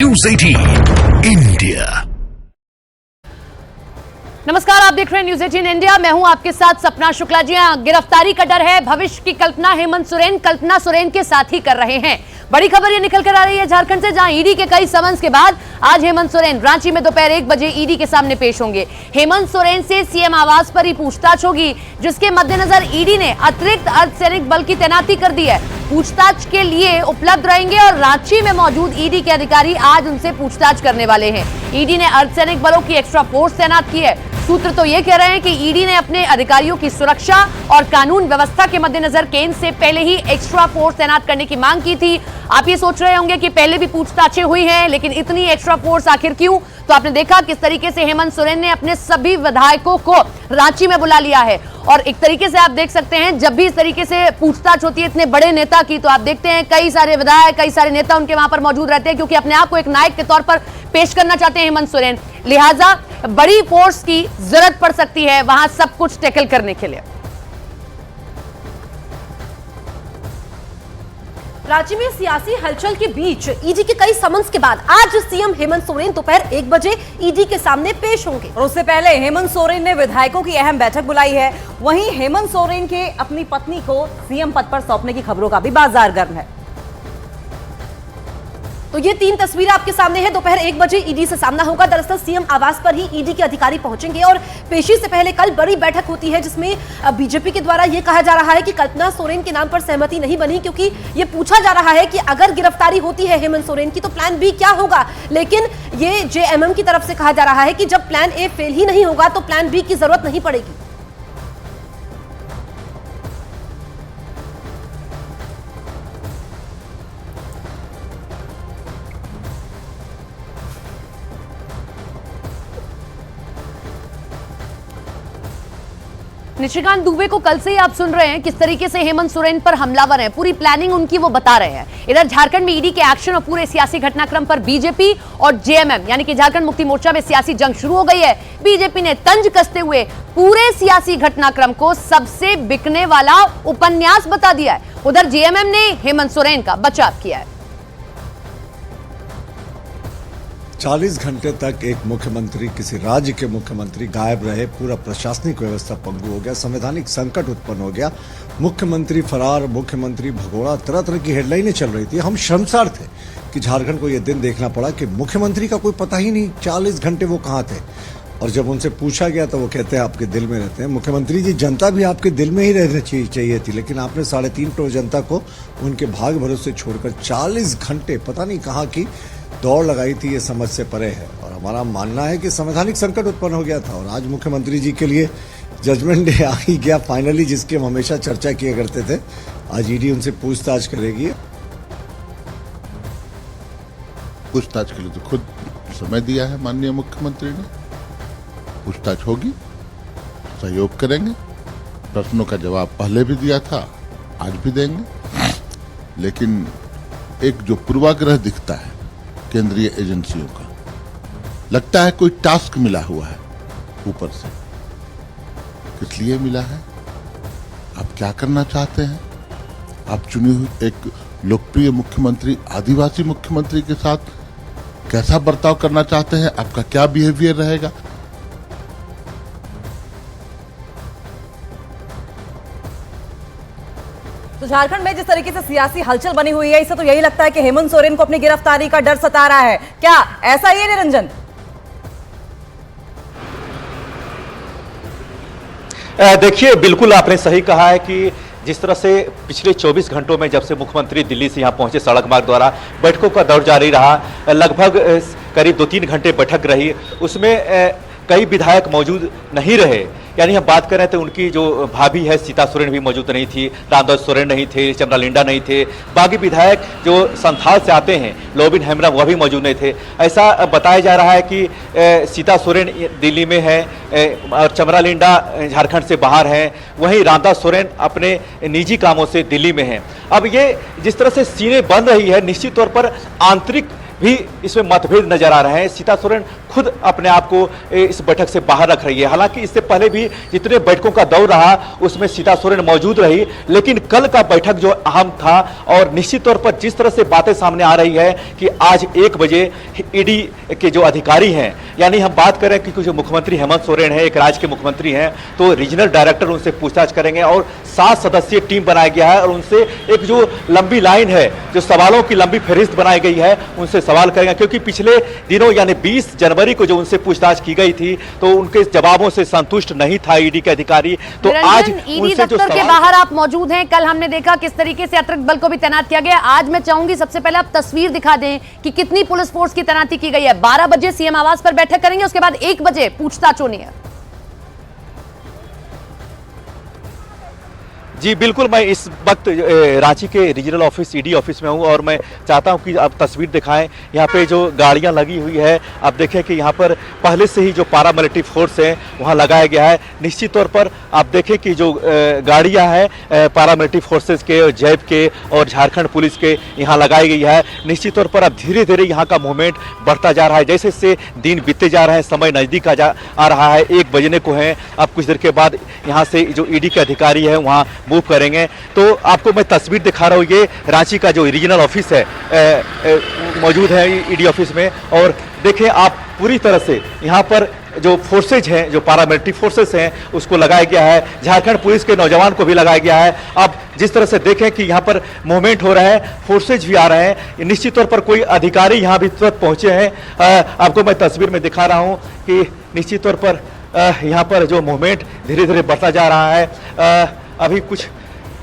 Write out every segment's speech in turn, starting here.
News 18 India. नमस्कार, आप देख रहे हैं न्यूज़ 18 इंडिया। मैं हूं आपके साथ सपना शुक्ला जी। गिरफ्तारी का डर है, भविष्य की कल्पना हेमंत सोरेन कल्पना सोरेन के साथ ही कर रहे हैं। बड़ी खबर ये निकल कर आ रही है झारखंड से, जहां ईडी के कई समन्स के बाद आज हेमंत सोरेन रांची में दोपहर 1 बजे ईडी के सामने पेश होंगे। हेमंत सोरेन से सीएम आवास पर ही पूछताछ होगी, जिसके मद्देनजर ईडी ने अतिरिक्त अर्धसैनिक बल की तैनाती कर दी है। पूछताछ के लिए उपलब्ध रहेंगे और रांची में मौजूद ईडी के अधिकारी आज उनसे पूछताछ करने वाले हैं। ईडी ने अर्धसैनिक बलों की एक्स्ट्रा फोर्स तैनात की है। सूत्र तो ये कह रहे हैं कि ईडी ने अपने अधिकारियों की सुरक्षा और कानून व्यवस्था के मद्देनजर केंद्र से पहले ही एक्स्ट्रा फोर्स तैनात करने की मांग की थी। आप ये सोच रहे होंगे कि पहले भी पूछताछें हुई हैं, लेकिन इतनी एक्स्ट्रा फोर्स आखिर क्यों? तो आपने देखा किस तरीके से हेमंत सोरेन ने अपने सभी विधायकों को रांची में बुला लिया है। और एक तरीके से आप देख सकते हैं, जब भी इस तरीके से पूछताछ होती है इतने बड़े नेता की, तो आप देखते हैं कई सारे विधायक, कई सारे नेता उनके वहां पर मौजूद रहते हैं, क्योंकि अपने आप को एक नायक के तौर पर पेश करना चाहते हैं हेमंत सोरेन। लिहाजा बड़ी फोर्स की जरूरत पड़ सकती है वहां सब कुछ टैकल करने के लिए। राज्य में सियासी हलचल के बीच ईडी के कई समन्स के बाद आज सीएम हेमंत सोरेन दोपहर 1 बजे ईडी के सामने पेश होंगे। और उससे पहले हेमंत सोरेन ने विधायकों की अहम बैठक बुलाई है। वहीं हेमंत सोरेन के अपनी पत्नी को सीएम पद पर सौंपने की खबरों का भी बाजार गर्म है। तो ये 3 तस्वीरें आपके सामने हैं। दोपहर 1 बजे ईडी से सामना होगा। दरअसल सीएम आवास पर ही ईडी के अधिकारी पहुंचेंगे और पेशी से पहले कल बड़ी बैठक होती है, जिसमें बीजेपी के द्वारा यह कहा जा रहा है कि कल्पना सोरेन के नाम पर सहमति नहीं बनी, क्योंकि ये पूछा जा रहा है कि अगर गिरफ्तारी होती है हेमंत सोरेन की तो प्लान बी क्या होगा। लेकिन ये जेएमएम की तरफ से कहा जा रहा है कि जब प्लान ए फेल ही नहीं होगा तो प्लान बी की जरूरत नहीं पड़ेगी। निशिकांत दुबे को कल से ही आप सुन रहे हैं किस तरीके से हेमंत सोरेन पर हमलावर हैं। पूरी प्लानिंग उनकी वो बता रहे हैं। इधर झारखंड में ईडी के एक्शन और पूरे सियासी घटनाक्रम पर बीजेपी और जेएमएम यानी कि झारखंड मुक्ति मोर्चा में सियासी जंग शुरू हो गई है। बीजेपी ने तंज कसते हुए पूरे सियासी घटनाक्रम को सबसे बिकने वाला उपन्यास बता दिया है। उधर जेएमएम ने हेमंत सोरेन का बचाव किया है। 40 घंटे तक एक मुख्यमंत्री, किसी राज्य के मुख्यमंत्री गायब रहे, पूरा प्रशासनिक व्यवस्था पंगु हो गया, संवैधानिक संकट उत्पन्न हो गया, मुख्यमंत्री फरार, मुख्यमंत्री भगोड़ा, तरह तरह की हेडलाइनें चल रही थी। हम शर्मसार थे कि झारखंड को यह दिन देखना पड़ा कि मुख्यमंत्री का कोई पता ही नहीं। 40 घंटे वो कहाँ थे? और जब उनसे पूछा गया तो वो कहते हैं आपके दिल में रहते हैं। मुख्यमंत्री जी, जनता भी आपके दिल में ही रहना चाहिए थी, लेकिन आपने 3.5 करोड़ जनता को उनके भाग भरोसे छोड़कर 40 घंटे पता नहीं कहाँ की दौड़ लगाई थी। ये समझ से परे है। और हमारा मानना है कि संवैधानिक संकट उत्पन्न हो गया था और आज मुख्यमंत्री जी के लिए जजमेंट डे आ ही गया फाइनली, जिसकी हम हमेशा चर्चा किया करते थे। आज ईडी उनसे पूछताछ करेगी। पूछताछ के लिए तो खुद समय दिया है माननीय मुख्यमंत्री ने। पूछताछ होगी, सहयोग करेंगे। प्रश्नों का जवाब पहले भी दिया था, आज भी देंगे। लेकिन एक जो पूर्वाग्रह दिखता है केंद्रीय एजेंसियों का, लगता है कोई टास्क मिला हुआ है ऊपर से। किस लिए मिला है? आप क्या करना चाहते हैं? आप चुनी हुई एक लोकप्रिय मुख्यमंत्री, आदिवासी मुख्यमंत्री के साथ कैसा बर्ताव करना चाहते हैं? आपका क्या बिहेवियर रहेगा? तो झारखंड में जिस तरीके से सियासी हलचल बनी हुई है, इससे तो यही लगता है कि हेमंत सोरेन को अपनी गिरफ्तारी का डर सता रहा है। क्या ऐसा ही है निरंजन? देखिए, बिल्कुल आपने सही कहा है कि जिस तरह से पिछले 24 घंटों में जब से मुख्यमंत्री दिल्ली से यहाँ पहुंचे सड़क मार्ग द्वारा, बैठकों का दौर जारी रहा। लगभग करीब 2-3 घंटे बैठक रही। उसमें कई विधायक मौजूद नहीं रहे। यानी हम बात कर रहे थे, उनकी जो भाभी है सीता सोरेन भी मौजूद नहीं थी, रामदास सोरेन नहीं थे, चमरालिंडा नहीं थे। बाकी विधायक जो संथाल से आते हैं, लोबिन हेम्ब्रम, वह भी मौजूद नहीं थे। ऐसा बताया जा रहा है कि सीता सोरेन दिल्ली में है और चमरालिंडा झारखंड से बाहर हैं। वहीं रामदास सोरेन अपने निजी कामों से दिल्ली में हैं। अब ये जिस तरह से सीने बन रही है, निश्चित तौर पर आंतरिक भी इसमें मतभेद नजर आ रहे हैं। सीता सोरेन खुद अपने आप को इस बैठक से बाहर रख रही है। हालांकि इससे पहले भी जितने बैठकों का दौर रहा उसमें सीता सोरेन मौजूद रही, लेकिन कल का बैठक जो अहम था और निश्चित तौर पर जिस तरह से बातें सामने आ रही है कि आज 1 बजे ईडी के जो अधिकारी हैं, यानी हम बात करें कि जो मुख्यमंत्री हेमंत सोरेन है, एक राज्य के मुख्यमंत्री हैं, तो रीजनल डायरेक्टर उनसे पूछताछ करेंगे और 7 सदस्यीय टीम बनाया गया है और उनसे एक जो लंबी लाइन है, जो सवालों की लंबी फहरिस्त बनाई गई है, उनसे सवाल करेंगे। क्योंकि पिछले दिनों यानी 20 जनवरी को जो उनसे पूछताछ की गई थी तो उनके जवाबों से संतुष्ट नहीं था ईडी के अधिकारी, तो आज ईडी दफ्तर के बाहर आप मौजूद हैं। कल हमने देखा किस तरीके से अतिरिक्त बल को भी तैनात किया गया। आज मैं चाहूंगी सबसे पहले आप तस्वीर दिखा दें कि कितनी पुलिस फोर्स की तैनाती की गई है। 12 बजे सीएम आवास पर बैठक करेंगे, उसके बाद 1 बजे पूछताछ होनी है। जी बिल्कुल, मैं इस वक्त रांची के रीजनल ऑफिस ईडी ऑफिस में हूं और मैं चाहता हूं कि आप तस्वीर दिखाएं। यहाँ पे जो गाड़ियां लगी हुई है, आप देखें कि यहाँ पर पहले से ही जो पारामिलिट्री फोर्स है वहाँ लगाया गया है। निश्चित तौर पर आप देखें कि जो गाड़ियां हैं पारामिलिट्री फोर्सेस के, जैब के और झारखंड पुलिस के यहाँ लगाई गई है। निश्चित तौर पर अब धीरे धीरे यहाँ का मूवमेंट बढ़ता जा रहा है। जैसे जैसे दिन बीतते जा रहे हैं, समय नज़दीक आ रहा है, 1 बजने को है। अब कुछ देर के बाद यहाँ से जो ईडी के अधिकारी है वहाँ मूव करेंगे। तो आपको मैं तस्वीर दिखा रहा हूँ, ये रांची का जो रीजनल ऑफिस है मौजूद है ईडी ऑफिस में, और देखें आप पूरी तरह से यहाँ पर जो फोर्सेज हैं, जो पारामिलिट्री फोर्सेस हैं उसको लगाया गया है। झारखंड पुलिस के नौजवान को भी लगाया गया है। अब जिस तरह से देखें कि यहाँ पर मूवमेंट हो रहा है, फोर्सेज भी आ रहे हैं, निश्चित तौर पर कोई अधिकारी यहाँ भी तुरंत पहुँचे हैं। आपको मैं तस्वीर में दिखा रहा हूँ कि निश्चित तौर पर यहाँ पर जो मूवमेंट धीरे धीरे बढ़ता जा रहा है। अभी कुछ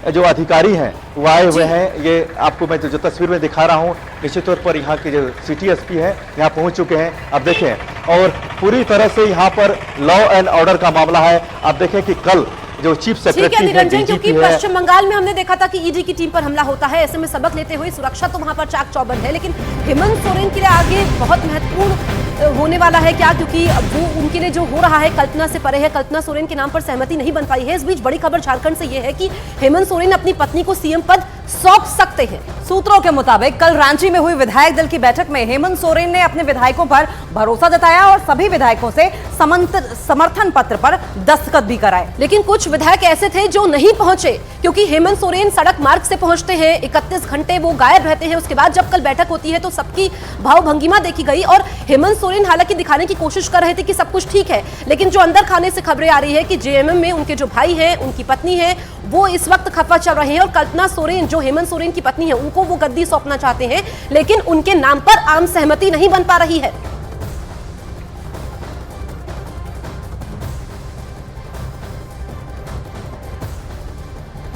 जो अधिकारी हैं वो आए हुए हैं, ये आपको मैं जो तस्वीर में दिखा रहा हूँ, निश्चित तौर पर यहाँ के जो सिटी एसपी हैं यहाँ पहुँच चुके हैं। अब देखें और पूरी तरह से यहाँ पर लॉ एंड ऑर्डर का मामला है। आप देखें कि कल जो चीफ सेक्रेटरी निरंजन, क्योंकि पश्चिम बंगाल में हमने देखा था कि ईडी की टीम पर हमला होता है, ऐसे में सबक लेते हुए सुरक्षा तो वहां पर चाक चौबंद है, लेकिन हेमंत सोरेन के लिए आगे बहुत महत्वपूर्ण होने वाला है क्या? क्योंकि वो उनके लिए जो हो रहा है कल्पना से परे है। कल्पना सोरेन के नाम पर सहमति नहीं बन पाई है। इस बीच बड़ी खबर झारखंड से यह है कि हेमंत सोरेन अपनी पत्नी को सीएम पद सौंप सकते हैं। सूत्रों के मुताबिक कल रांची में हुई विधायक दल की बैठक में हेमंत सोरेन ने अपने विधायकों पर भरोसा जताया और सभी विधायकों से समर्थन पत्र पर दस्तखत भी कराए। लेकिन कुछ विधायक ऐसे थे जो नहीं पहुंचे, क्योंकि हेमंत सोरेन सड़क मार्ग से पहुंचते हैं, 31 घंटे वो गायब रहते हैं। उसके बाद जब कल बैठक होती है तो सबकी भावभंगिमा देखी गई और हेमंत सोरेन हालांकि दिखाने की कोशिश कर रहे थे कि सब कुछ ठीक है, लेकिन जो अंदर खाने से खबरें आ रही है कि जेएमएम में उनके जो भाई हैं, उनकी पत्नी है, वो इस वक्त खफा चल रहे हैं और कल्पना सोरेन जो हेमंत सोरेन की पत्नी है उनको वो गद्दी सौंपना चाहते हैं, लेकिन उनके नाम पर आम सहमति नहीं बन पा रही है।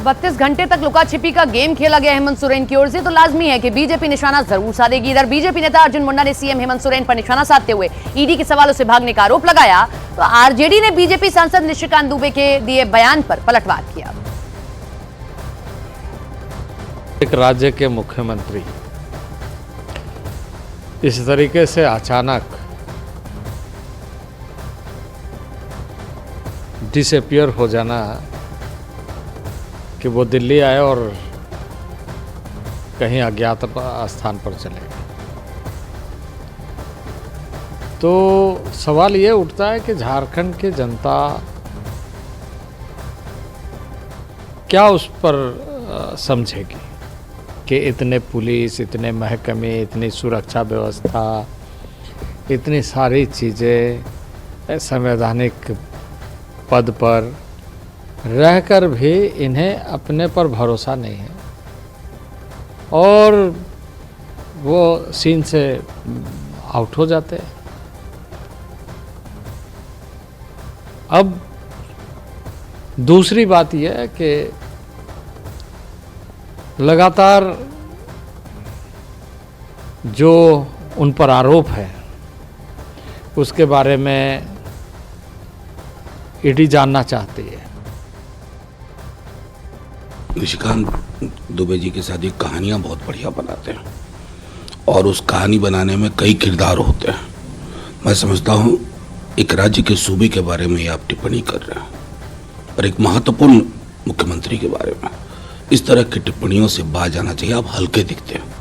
बत्तीस घंटे तक लुका छिपी का गेम खेला गया हेमंत सोरेन की ओर से, तो लाजमी है कि बीजेपी निशाना जरूर साधेगी। इधर बीजेपी नेता अर्जुन मुंडा ने सीएम हेमंत सोरेन पर निशाना साधते हुए ईडी के सवालों से भागने का आरोप लगाया, तो आरजेडी ने बीजेपी सांसद निशिकांत दुबे के दिए बयान पर पलटवार किया। एक राज्य के मुख्यमंत्री इस तरीके से अचानक डिसअपियर हो जाना कि वो दिल्ली आए और कहीं अज्ञात स्थान पर चले गए, तो सवाल ये उठता है कि झारखंड की जनता क्या उस पर समझेगी कि इतने पुलिस, इतने महकमे, इतनी सुरक्षा व्यवस्था, इतनी सारी चीज़ें संवैधानिक पद पर रहकर भी इन्हें अपने पर भरोसा नहीं है और वो सीन से आउट हो जाते हैं। अब दूसरी बात यह है कि लगातार जो उन पर आरोप है उसके बारे में ईडी जानना चाहती है। निशिकांत दुबे जी के साथ ये कहानियाँ बहुत बढ़िया बनाते हैं और उस कहानी बनाने में कई किरदार होते हैं। मैं समझता हूँ एक राज्य के सूबे के बारे में आप टिप्पणी कर रहे हैं और एक महत्वपूर्ण मुख्यमंत्री के बारे में, इस तरह की टिप्पणियों से बाज आना चाहिए। आप हल्के दिखते हैं।